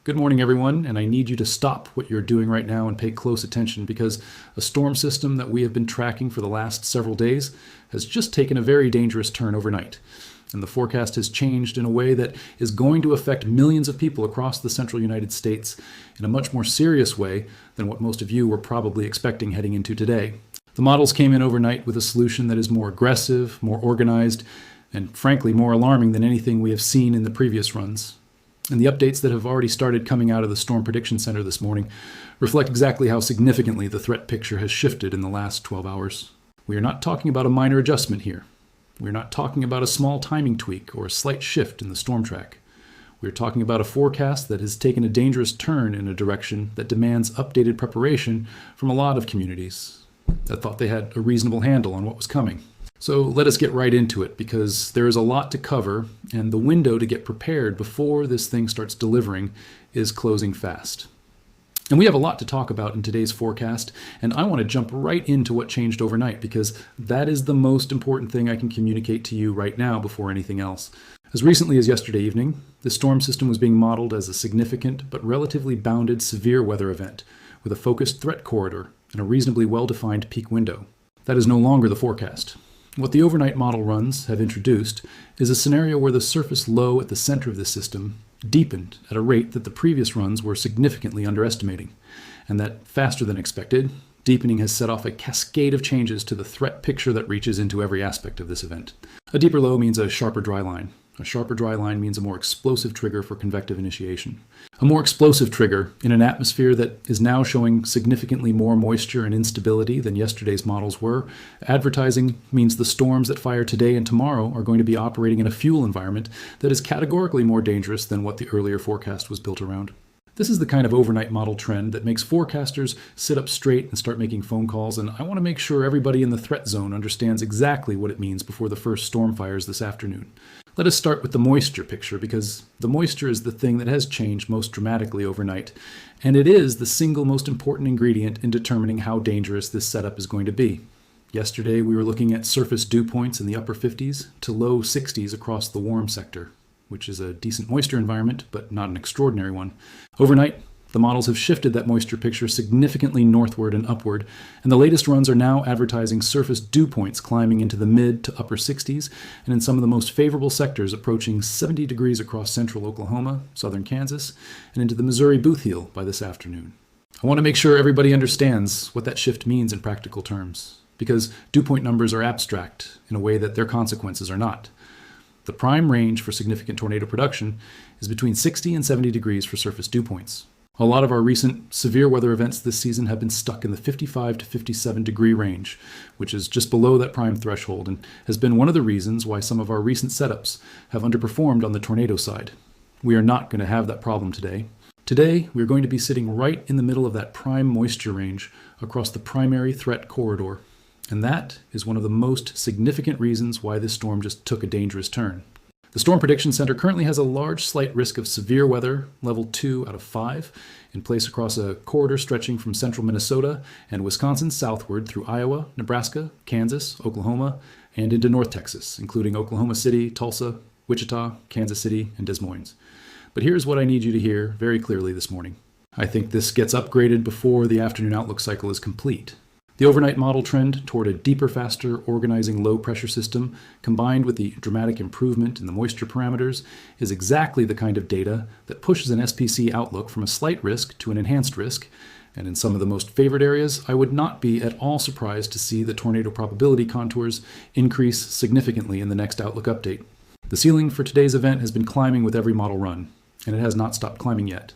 Good morning, everyone, and I need you to stop what you're doing right now and pay close attention because a storm system that we have been tracking for the last several days has just taken a very dangerous turn overnight. And the forecast has changed in a way that is going to affect millions of people across the central United States in a much more serious way than what most of you were probably expecting heading into today. The models came in overnight with a solution that is more aggressive, more organized, and frankly more alarming than anything we have seen in the previous runs. And the updates that have already started coming out of the Storm Prediction Center this morning reflect exactly how significantly the threat picture has shifted in the last 12 hours. We are not talking about a minor adjustment here. We are not talking about a small timing tweak or a slight shift in the storm track. We are talking about a forecast that has taken a dangerous turn in a direction that demands updated preparation from a lot of communities that thought they had a reasonable handle on what was coming. So let us get right into it because there is a lot to cover and the window to get prepared before this thing starts delivering is closing fast. And we have a lot to talk about in today's forecast, and I want to jump right into what changed overnight because that is the most important thing I can communicate to you right now before anything else. As recently as yesterday evening, the storm system was being modeled as a significant but relatively bounded severe weather event with a focused threat corridor and a reasonably well-defined peak window. That is no longer the forecast. What the overnight model runs have introduced is a scenario where the surface low at the center of the system deepened at a rate that the previous runs were significantly underestimating, and that faster than expected, deepening has set off a cascade of changes to the threat picture that reaches into every aspect of this event. A deeper low means a sharper dry line. A sharper dry line means a more explosive trigger for convective initiation. A more explosive trigger in an atmosphere that is now showing significantly more moisture and instability than yesterday's models were. Advertising means the storms that fire today and tomorrow are going to be operating in a fuel environment that is categorically more dangerous than what the earlier forecast was built around. This is the kind of overnight model trend that makes forecasters sit up straight and start making phone calls, and I want to make sure everybody in the threat zone understands exactly what it means before the first storm fires this afternoon. Let us start with the moisture picture because the moisture is the thing that has changed most dramatically overnight, and it is the single most important ingredient in determining how dangerous this setup is going to be. Yesterday we were looking at surface dew points in the upper 50s to low 60s across the warm sector, which is a decent moisture environment, but not an extraordinary one. Overnight, the models have shifted that moisture picture significantly northward and upward, and the latest runs are now advertising surface dew points climbing into the mid to upper 60s, and in some of the most favorable sectors approaching 70 degrees across central Oklahoma, southern Kansas, and into the Missouri Bootheel by this afternoon. I want to make sure everybody understands what that shift means in practical terms, because dew point numbers are abstract in a way that their consequences are not. The prime range for significant tornado production is between 60 and 70 degrees for surface dew points. A lot of our recent severe weather events this season have been stuck in the 55 to 57 degree range, which is just below that prime threshold and has been one of the reasons why some of our recent setups have underperformed on the tornado side. We are not going to have that problem today. Today, we're going to be sitting right in the middle of that prime moisture range across the primary threat corridor. And that is one of the most significant reasons why this storm just took a dangerous turn. The Storm Prediction Center currently has a large slight risk of severe weather, level 2 out of 5, in place across a corridor stretching from central Minnesota and Wisconsin southward through Iowa, Nebraska, Kansas, Oklahoma, and into North Texas, including Oklahoma City, Tulsa, Wichita, Kansas City, and Des Moines. But here's what I need you to hear very clearly this morning. I think this gets upgraded before the afternoon outlook cycle is complete. The overnight model trend toward a deeper, faster, organizing low-pressure system, combined with the dramatic improvement in the moisture parameters, is exactly the kind of data that pushes an SPC outlook from a slight risk to an enhanced risk, and in some of the most favored areas, I would not be at all surprised to see the tornado probability contours increase significantly in the next outlook update. The ceiling for today's event has been climbing with every model run, and it has not stopped climbing yet.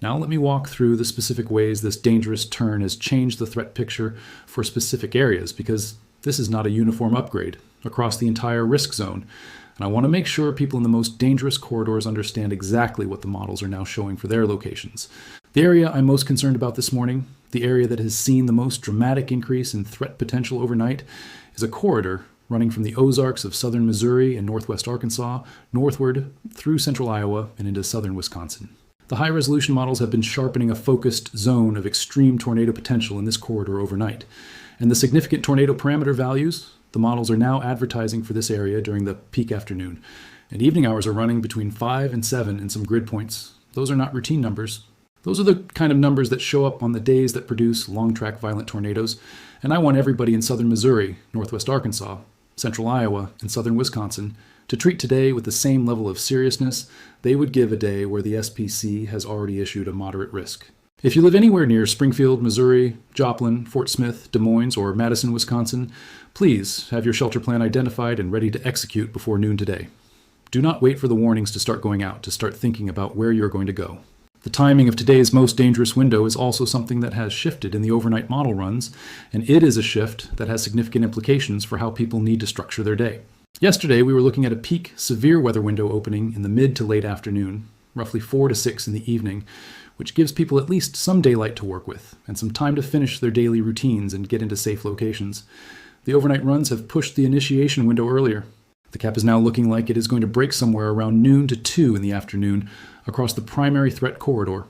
Now let me walk through the specific ways this dangerous turn has changed the threat picture for specific areas, because this is not a uniform upgrade across the entire risk zone, and I want to make sure people in the most dangerous corridors understand exactly what the models are now showing for their locations. The area I'm most concerned about this morning, the area that has seen the most dramatic increase in threat potential overnight, is a corridor running from the Ozarks of southern Missouri and northwest Arkansas northward through central Iowa and into southern Wisconsin. The high-resolution models have been sharpening a focused zone of extreme tornado potential in this corridor overnight. And the significant tornado parameter values, the models are now advertising for this area during the peak afternoon. And evening hours are running between 5 and 7 in some grid points, Those are not routine numbers. Those are the kind of numbers that show up on the days that produce long-track violent tornadoes, and I want everybody in southern Missouri, northwest Arkansas, central Iowa, and southern Wisconsin to treat today with the same level of seriousness they would give a day where the SPC has already issued a moderate risk. If you live anywhere near Springfield, Missouri, Joplin, Fort Smith, Des Moines, or Madison, Wisconsin, please have your shelter plan identified and ready to execute before noon today. Do not wait for the warnings to start going out to start thinking about where you're going to go. The timing of today's most dangerous window is also something that has shifted in the overnight model runs, and it is a shift that has significant implications for how people need to structure their day. Yesterday, we were looking at a peak severe weather window opening in the mid to late afternoon, roughly 4 to 6 in the evening, which gives people at least some daylight to work with and some time to finish their daily routines and get into safe locations. The overnight runs have pushed the initiation window earlier. The cap is now looking like it is going to break somewhere around noon to 2 in the afternoon across the primary threat corridor,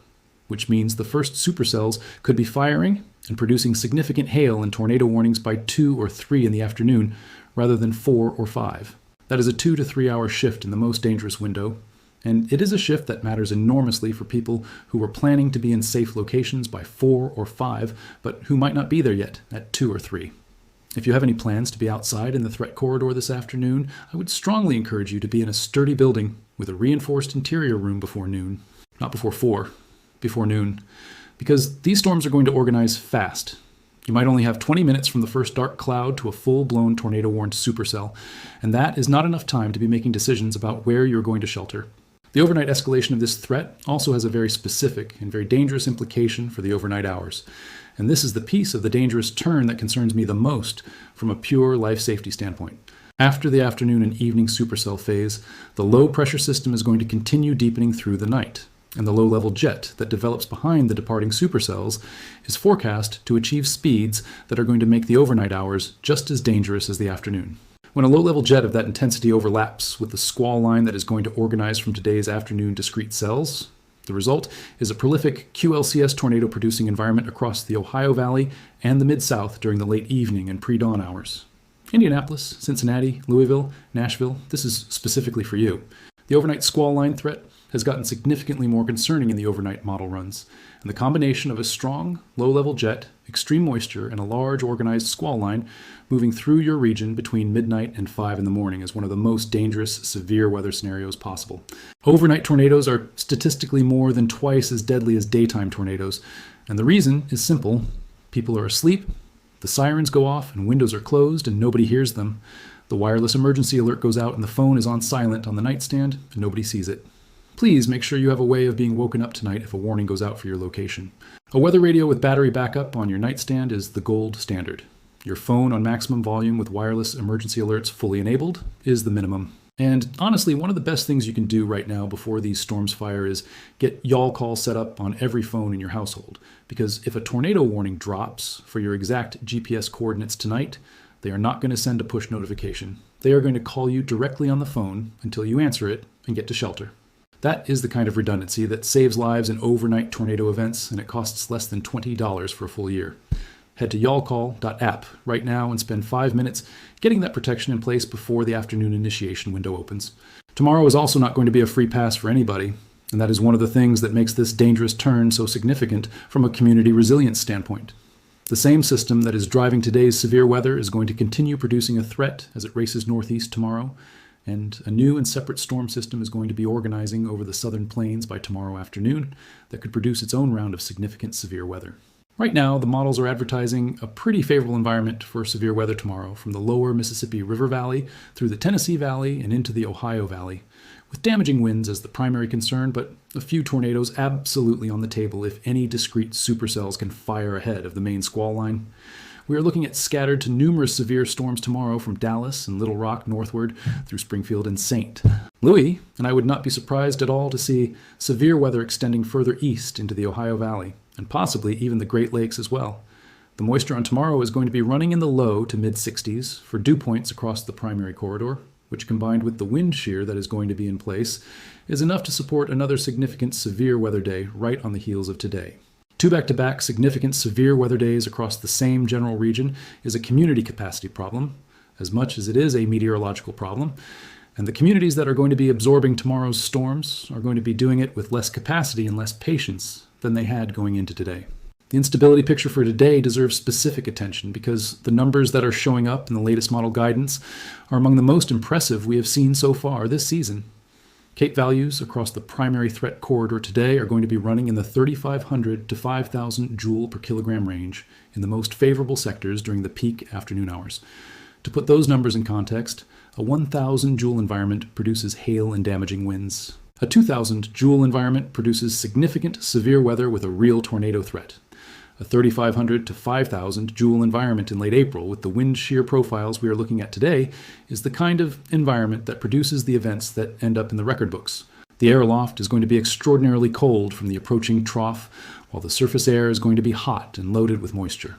which means the first supercells could be firing and producing significant hail and tornado warnings by 2 or 3 in the afternoon rather than 4 or 5. That is a 2 to 3 hour shift in the most dangerous window, and it is a shift that matters enormously for people who are planning to be in safe locations by 4 or 5, but who might not be there yet at 2 or 3. If you have any plans to be outside in the threat corridor this afternoon, I would strongly encourage you to be in a sturdy building with a reinforced interior room before noon. Not before 4, before noon. Because these storms are going to organize fast. You might only have 20 minutes from the first dark cloud to a full-blown tornado-warned supercell, and that is not enough time to be making decisions about where you're going to shelter. The overnight escalation of this threat also has a very specific and very dangerous implication for the overnight hours. And this is the piece of the dangerous turn that concerns me the most from a pure life safety standpoint. After the afternoon and evening supercell phase, the low-pressure system is going to continue deepening through the night, and the low-level jet that develops behind the departing supercells is forecast to achieve speeds that are going to make the overnight hours just as dangerous as the afternoon. When a low-level jet of that intensity overlaps with the squall line that is going to organize from today's afternoon discrete cells, the result is a prolific QLCS tornado-producing environment across the Ohio Valley and the Mid-South during the late evening and pre-dawn hours. Indianapolis, Cincinnati, Louisville, Nashville, this is specifically for you. The overnight squall line threat has gotten significantly more concerning in the overnight model runs, and the combination of a strong, low-level jet, extreme moisture, and a large organized squall line moving through your region between midnight and 5 in the morning is one of the most dangerous, severe weather scenarios possible. Overnight tornadoes are statistically more than twice as deadly as daytime tornadoes, and the reason is simple. People are asleep, the sirens go off, and windows are closed, and nobody hears them. The wireless emergency alert goes out, and the phone is on silent on the nightstand, and nobody sees it. Please make sure you have a way of being woken up tonight if a warning goes out for your location. A weather radio with battery backup on your nightstand is the gold standard. Your phone on maximum volume with wireless emergency alerts fully enabled is the minimum. And honestly, one of the best things you can do right now before these storms fire is get y'all call set up on every phone in your household. Because if a tornado warning drops for your exact GPS coordinates tonight, they are not going to send a push notification. They are going to call you directly on the phone until you answer it and get to shelter. That is the kind of redundancy that saves lives in overnight tornado events, and it costs less than $20 for a full year. Head to y'allcall.app right now and spend 5 minutes getting that protection in place before the afternoon initiation window opens. Tomorrow is also not going to be a free pass for anybody, and that is one of the things that makes this dangerous turn so significant from a community resilience standpoint. The same system that is driving today's severe weather is going to continue producing a threat as it races northeast tomorrow, and a new and separate storm system is going to be organizing over the southern plains by tomorrow afternoon that could produce its own round of significant severe weather. Right now, the models are advertising a pretty favorable environment for severe weather tomorrow from the lower Mississippi River Valley through the Tennessee Valley and into the Ohio Valley, with damaging winds as the primary concern, but a few tornadoes absolutely on the table if any discrete supercells can fire ahead of the main squall line. We are looking at scattered to numerous severe storms tomorrow from Dallas and Little Rock northward through Springfield and St. Louis, and I would not be surprised at all to see severe weather extending further east into the Ohio Valley, and possibly even the Great Lakes as well. The moisture on tomorrow is going to be running in the low to mid-60s for dew points across the primary corridor, which combined with the wind shear that is going to be in place, is enough to support another significant severe weather day right on the heels of today. 2 back-to-back significant severe weather days across the same general region is a community capacity problem, as much as it is a meteorological problem, And the communities that are going to be absorbing tomorrow's storms are going to be doing it with less capacity and less patience than they had going into today. The instability picture for today deserves specific attention because the numbers that are showing up in the latest model guidance are among the most impressive we have seen so far this season. Cape values across the primary threat corridor today are going to be running in the 3,500 to 5,000 joule per kilogram range in the most favorable sectors during the peak afternoon hours. To put those numbers in context, a 1,000 joule environment produces hail and damaging winds. A 2,000 joule environment produces significant severe weather with a real tornado threat. A 3,500 to 5,000 joule environment in late April with the wind shear profiles we are looking at today is the kind of environment that produces the events that end up in the record books. The air aloft is going to be extraordinarily cold from the approaching trough, while the surface air is going to be hot and loaded with moisture.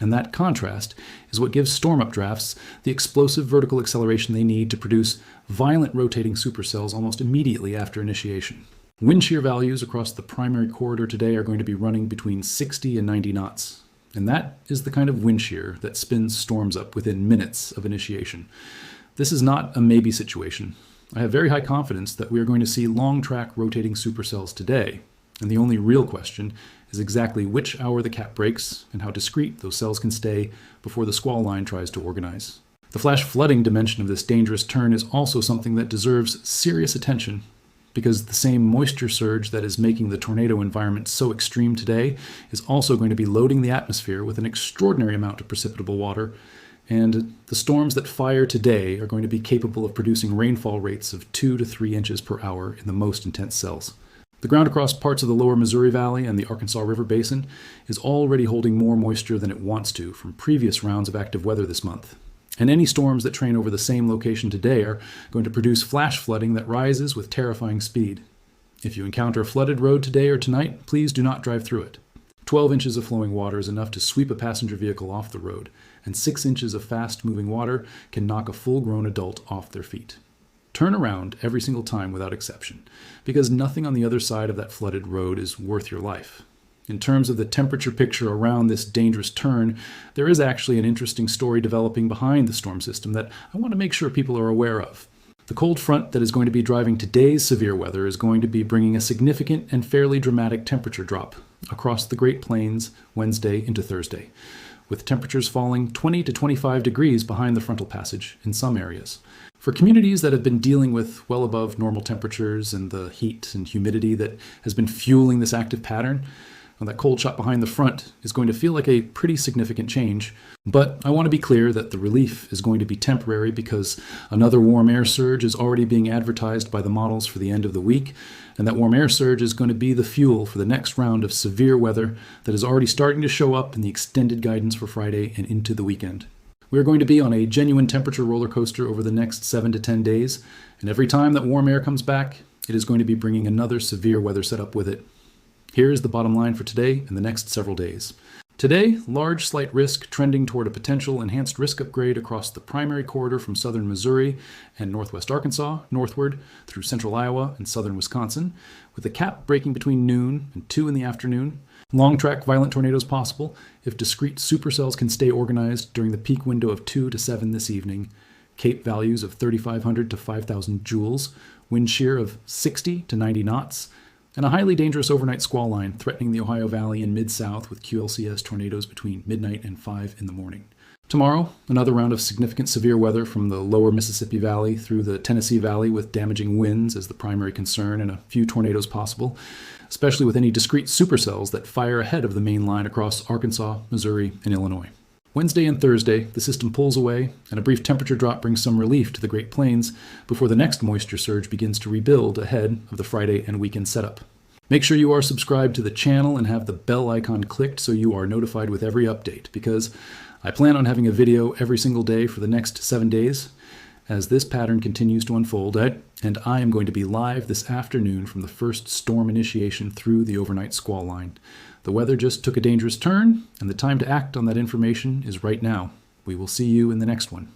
And that contrast is what gives storm updrafts the explosive vertical acceleration they need to produce violent rotating supercells almost immediately after initiation. Wind shear values across the primary corridor today are going to be running between 60 and 90 knots. And that is the kind of wind shear that spins storms up within minutes of initiation. This is not a maybe situation. I have very high confidence that we are going to see long-track rotating supercells today. And the only real question is exactly which hour the cap breaks and how discrete those cells can stay before the squall line tries to organize. The flash flooding dimension of this dangerous turn is also something that deserves serious attention, because the same moisture surge that is making the tornado environment so extreme today is also going to be loading the atmosphere with an extraordinary amount of precipitable water, and the storms that fire today are going to be capable of producing rainfall rates of 2 to 3 inches per hour in the most intense cells. The ground across parts of the lower Missouri Valley and the Arkansas River Basin is already holding more moisture than it wants to from previous rounds of active weather this month. And any storms that train over the same location today are going to produce flash flooding that rises with terrifying speed. If you encounter a flooded road today or tonight, please do not drive through it. 12 inches of flowing water is enough to sweep a passenger vehicle off the road, and 6 inches of fast-moving water can knock a full-grown adult off their feet. Turn around every single time without exception, because nothing on the other side of that flooded road is worth your life. In terms of the temperature picture around this dangerous turn, there is actually an interesting story developing behind the storm system that I want to make sure people are aware of. The cold front that is going to be driving today's severe weather is going to be bringing a significant and fairly dramatic temperature drop across the Great Plains Wednesday into Thursday, with temperatures falling 20 to 25 degrees behind the frontal passage in some areas. For communities that have been dealing with well above normal temperatures and the heat and humidity that has been fueling this active pattern, that cold shot behind the front is going to feel like a pretty significant change. But I want to be clear that the relief is going to be temporary because another warm air surge is already being advertised by the models for the end of the week, and that warm air surge is going to be the fuel for the next round of severe weather that is already starting to show up in the extended guidance for Friday and into the weekend. We are going to be on a genuine temperature roller coaster over the next 7 to 10 days, and every time that warm air comes back, it is going to be bringing another severe weather setup with it. Here is the bottom line for today and the next several days. Today, large slight risk trending toward a potential enhanced risk upgrade across the primary corridor from southern Missouri and northwest Arkansas, northward through central Iowa and southern Wisconsin, with the cap breaking between noon and 2 in the afternoon. Long-track violent tornadoes possible if discrete supercells can stay organized during the peak window of 2 to 7 this evening. Cape values of 3,500 to 5,000 joules, wind shear of 60 to 90 knots, and a highly dangerous overnight squall line threatening the Ohio Valley and Mid-South with QLCS tornadoes between midnight and 5 in the morning. Tomorrow, another round of significant severe weather from the lower Mississippi Valley through the Tennessee Valley with damaging winds as the primary concern and a few tornadoes possible, especially with any discrete supercells that fire ahead of the main line across Arkansas, Missouri, and Illinois. Wednesday and Thursday, the system pulls away, and a brief temperature drop brings some relief to the Great Plains before the next moisture surge begins to rebuild ahead of the Friday and weekend setup. Make sure you are subscribed to the channel and have the bell icon clicked so you are notified with every update, because I plan on having a video every single day for the next 7 days as this pattern continues to unfold, and I am going to be live this afternoon from the first storm initiation through the overnight squall line. The weather just took a dangerous turn, and the time to act on that information is right now. We will see you in the next one.